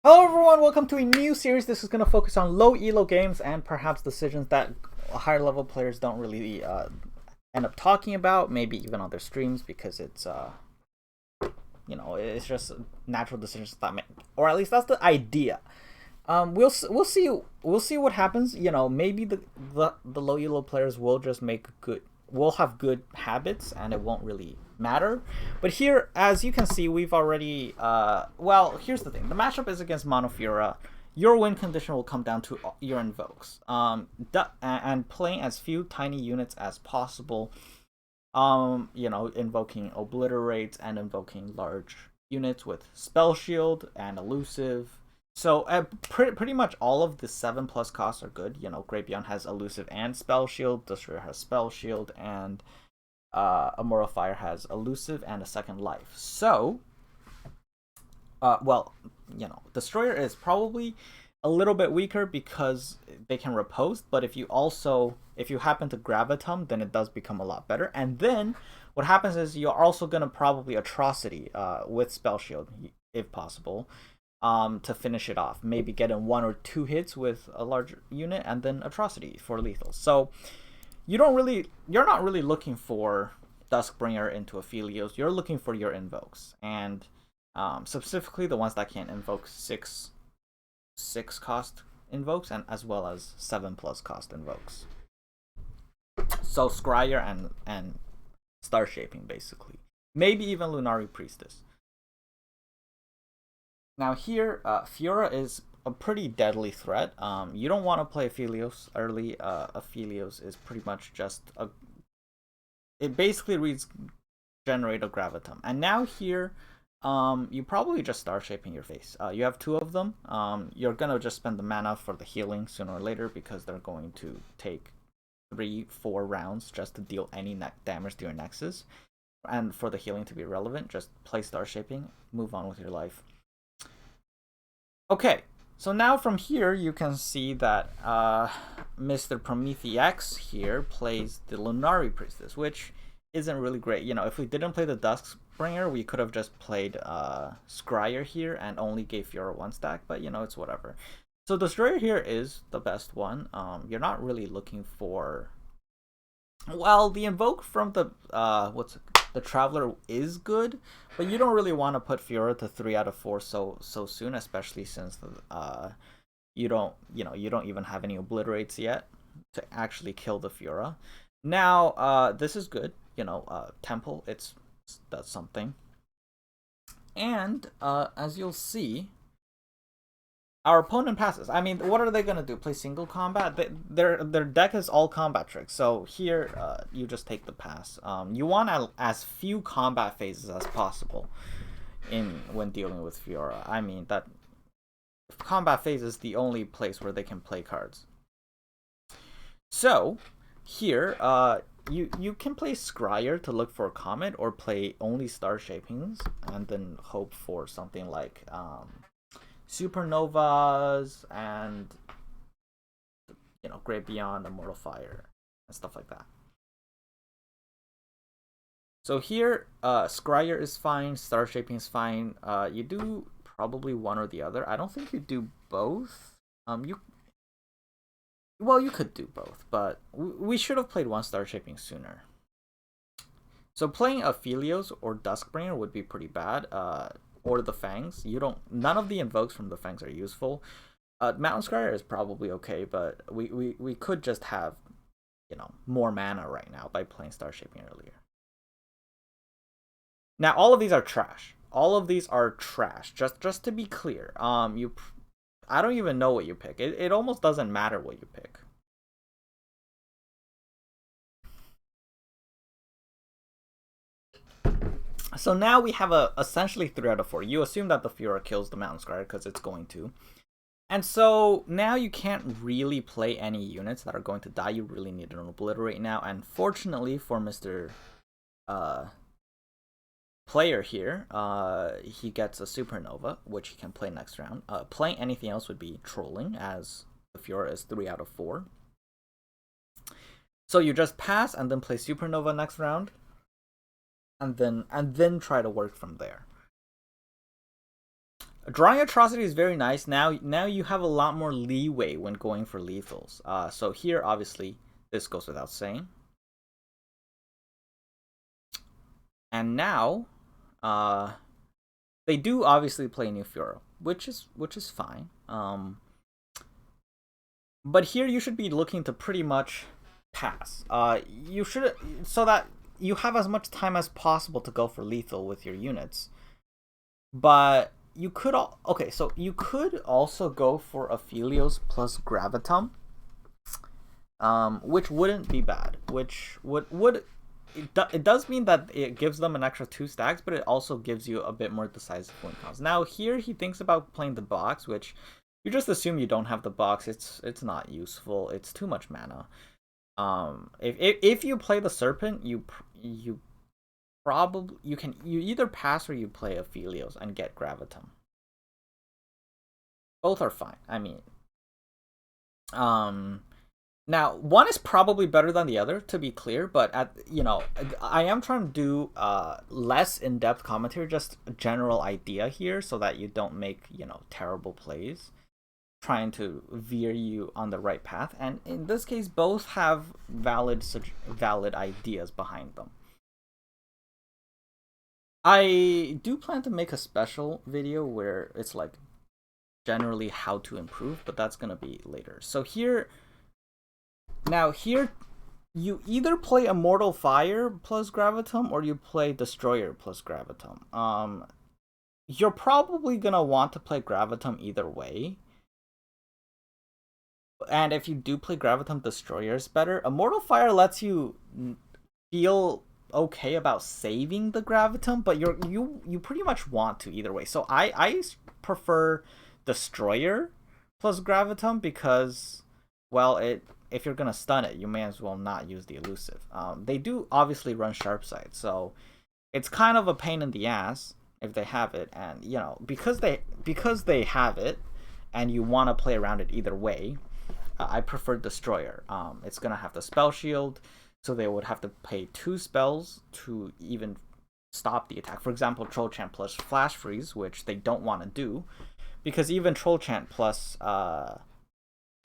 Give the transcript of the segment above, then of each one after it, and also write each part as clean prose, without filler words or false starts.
Hello everyone, welcome to a new series. This is going to focus on low elo games and perhaps decisions that higher level players don't really end up talking about, maybe even on their streams, because it's it's just natural decisions that make, or at least that's the idea. We'll see what happens. Maybe the low elo players will just will have good habits and it won't really matter. But here, as you can see, we've already well, here's the thing. The matchup is against Mono Fiora. Your win condition will come down to your invokes. And playing as few tiny units as possible. Invoking obliterates and invoking large units with spell shield and elusive. So pretty much all of the 7+ costs are good. Great Beyond has elusive and spell shield. Destroyer has spell shield, and Immortal Fire has elusive and a second life. So, Destroyer is probably a little bit weaker because they can riposte. But if you happen to Gravitum, then it does become a lot better. And then what happens is you're also gonna probably Atrocity with spell shield if possible. To finish it off. Maybe get in 1 or 2 hits with a large unit and then Atrocity for lethal. So you're not really looking for Duskbringer into Aphelios. You're looking for your invokes. And specifically the ones that can invoke 6 cost invokes and as well as 7+ cost invokes. So Scryer and Star Shaping basically. Maybe even Lunari Priestess. Now here, Fiora is a pretty deadly threat. You don't want to play Aphelios early. Aphelios is pretty much just it basically reads generate a Gravitum. And now here, you probably just Star Shaping your face. You have 2 of them. You're gonna just spend the mana for the healing sooner or later because they're going to take 3-4 rounds just to deal any damage to your Nexus. And for the healing to be relevant, just play Star Shaping, move on with your life. Okay, so now from here you can see that Mr. PrometheuX here plays the Lunari Priestess, which isn't really great. If we didn't play the Duskbringer, we could have just played Scryer here and only gave Fiora 1 stack, but it's whatever. So Destroyer here is the best one. You're not really looking for... Well, the invoke from the the Traveler is good, but you don't really want to put Fiora to 3 out of 4 so soon, especially since you don't even have any obliterates yet to actually kill the Fiora. Now, this is good. Temple, does something, and as you'll see, our opponent passes. I mean, what are they gonna do? Play single combat? Their deck is all combat tricks. So here, you just take the pass. You want as few combat phases as possible when dealing with Fiora. I mean that combat phase is the only place where they can play cards. So here, you can play Scryer to look for a Comet, or play only Star Shapings and then hope for something like Supernovas and Great Beyond, Immortal Fire, and stuff like that. So here, Scryer is fine, Star Shaping is fine. You do probably one or the other. I don't think you do both. You could do both, but we should have played 1 Star Shaping sooner. So playing Aphelios or Duskbringer would be pretty bad. Or the Fangs. None of the invokes from the Fangs are useful. Mountain Scryer is probably okay, but we could just have more mana right now by playing Star Shaping earlier. Now all of these are trash. All of these are trash. Just to be clear, I don't even know what you pick. It almost doesn't matter what you pick. So now we have essentially 3 out of 4. You assume that the Fiora kills the Mountain Scryer because it's going to. And so now you can't really play any units that are going to die. You really need an Obliterate now. And fortunately for Mr. Player here, he gets a Supernova, which he can play next round. Playing anything else would be trolling, as the Fiora is 3 out of 4. So you just pass and then play Supernova next round. And then try to work from there. Drawing Atrocity is very nice. Now you have a lot more leeway when going for lethals. So here, obviously, this goes without saying. And now, they do obviously play new fiora, which is fine. But here you should be looking to pretty much pass. You should, so that you have as much time as possible to go for lethal with your units. But you could so you could also go for Aphelios plus Gravitum, which wouldn't be bad. Which would it does mean that it gives them an extra 2 stacks, but it also gives you a bit more decisive win cost. Now here he thinks about playing the box, which you just assume you don't have the box. It's not useful. It's too much mana. If you play the Serpent, you probably you either pass or you play Aphelios and get Gravitum. Both are fine. I mean, now one is probably better than the other, to be clear, but I am trying to do less in-depth commentary, just a general idea here, so that you don't make terrible plays, trying to veer you on the right path. And in this case, both have valid ideas behind them. I do plan to make a special video where it's like generally how to improve, but that's gonna be later. So here you either play Immortal Fire plus Gravitum or you play Destroyer plus Gravitum. You're probably gonna want to play Gravitum either way. And if you do play Gravitum, Destroyer is better. Immortal Fire lets you feel okay about saving the Gravitum, but you pretty much want to either way. So I prefer Destroyer plus Gravitum because, well, if you're gonna stun it, you may as well not use the elusive. They do obviously run Sharp Sight, so it's kind of a pain in the ass if they have it, and because they have it, and you want to play around it either way. I prefer Destroyer. It's gonna have the spell shield, so they would have to pay 2 spells to even stop the attack. For example, Troll Chant plus Flash Freeze, which they don't want to do, because even Troll Chant plus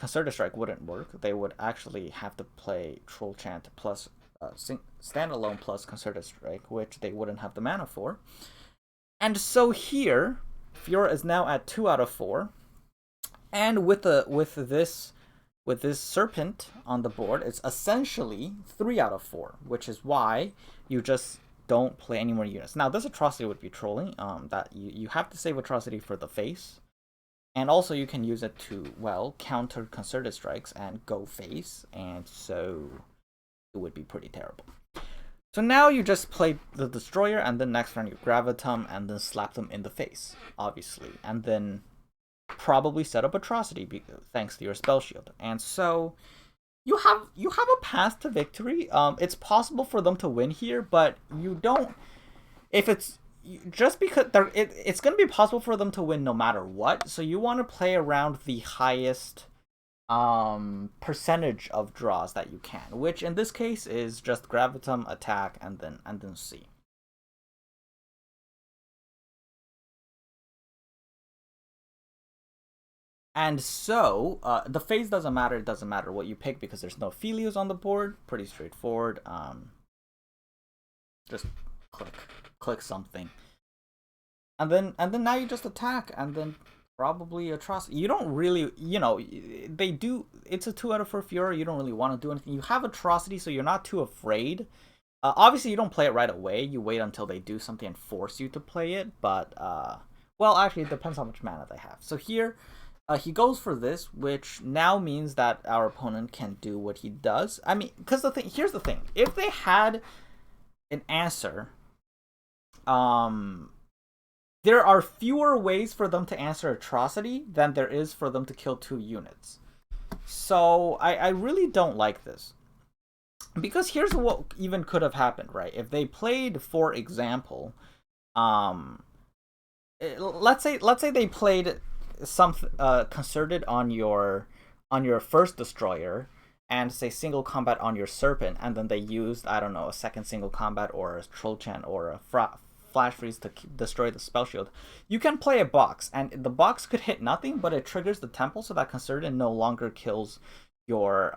Concerted Strike wouldn't work. They would actually have to play Troll Chant plus Standalone plus Concerted Strike, which they wouldn't have the mana for. And so here, Fiora is now at 2 out of 4, and with this Serpent on the board, it's essentially 3 out of 4, which is why you just don't play any more units. Now, this Atrocity would be trolling. That you have to save Atrocity for the face, and also you can use it to, well, counter Concerted Strikes and go face, and so it would be pretty terrible. So now you just play the Destroyer, and then next turn you Gravitum, and then slap them in the face, obviously, and then probably set up Atrocity thanks to your spell shield. And so you have a path to victory. It's possible for them to win here, but you don't, if it's just because it's going to be possible for them to win no matter what. So you want to play around the highest percentage of draws that you can, which in this case is just Gravitum, attack, and then C. And so, the phase doesn't matter. It doesn't matter what you pick because there's no Aphelios on the board. Pretty straightforward. Just click something, and then now you just attack, and then probably Atrocity. You don't really, they do. It's a 2 out of 4 Fiora. You don't really want to do anything. You have Atrocity, so you're not too afraid. Obviously, you don't play it right away. You wait until they do something and force you to play it. But well, actually, it depends how much mana they have. So here. He goes for this, which now means that our opponent can do what he does. I mean, because here's the thing. If they had an answer, there are fewer ways for them to answer Atrocity than there is for them to kill 2 units. So I really don't like this. Because here's what even could have happened, right? If they played, for example, let's say they played some Concerted on your first Destroyer, and say single combat on your Serpent, and then they used, I don't know, a second single combat or a Troll Chant or a flash freeze to destroy the spell shield. You can play a box, and the box could hit nothing, but it triggers the temple, so that Concerted no longer kills your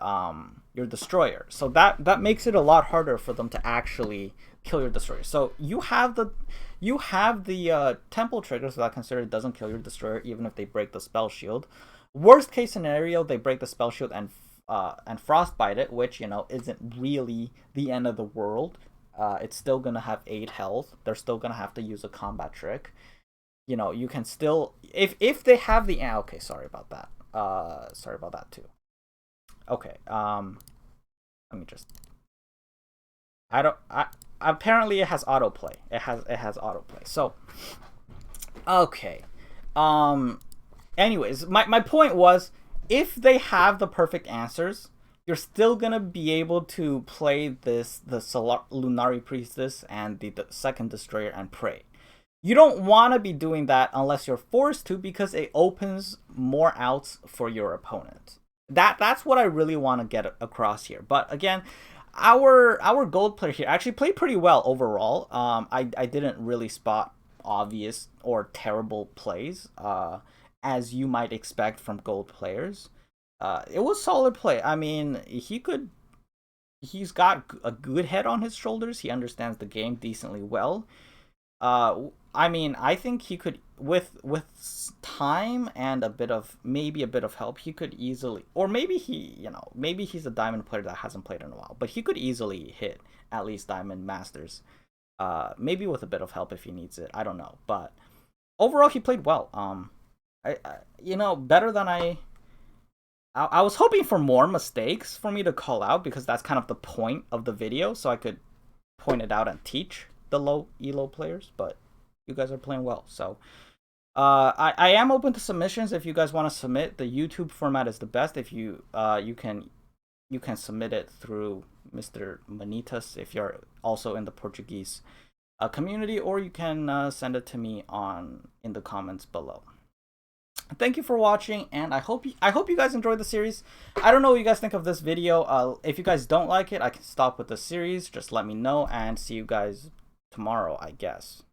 destroyer. So that makes it a lot harder for them to actually kill your destroyer. So you have the temple trigger, so that Concerted doesn't kill your destroyer even if they break the spell shield. Worst case scenario, they break the spell shield and frostbite it, which, you know, isn't really the end of the world. It's still gonna have 8 health. They're still gonna have to use a combat trick. You know, you can still, if they have the, okay, sorry about that. Sorry about that too. Okay, let me just, apparently it has autoplay. It has autoplay. So, okay. Anyways, my point was, if they have the perfect answers, you're still gonna be able to play the Lunari Priestess and the second Destroyer and pray. You don't want to be doing that unless you're forced to, because it opens more outs for your opponent. That's what I really want to get across here. But again, our gold player here actually played pretty well overall. I didn't really spot obvious or terrible plays, as you might expect from gold players. It was solid play. I mean, he's got a good head on his shoulders. He understands the game decently well. I mean, I think he could, with time and maybe a bit of help, he could easily, or maybe maybe he's a diamond player that hasn't played in a while, but he could easily hit at least diamond masters. Maybe with a bit of help if he needs it. I don't know, but overall he played well. Better than I was hoping for more mistakes for me to call out, because that's kind of the point of the video, so I could point it out and teach the low elo players, but you guys are playing well. So I am open to submissions. If you guys want to submit, the YouTube format is the best. If you can submit it through Mr. Manitas if you're also in the Portuguese community, or you can send it to me in the comments below. Thank you for watching, and I hope you guys enjoyed the series. I don't know what you guys think of this video. If you guys don't like it, I can stop with the series. Just let me know, and see you guys tomorrow, I guess.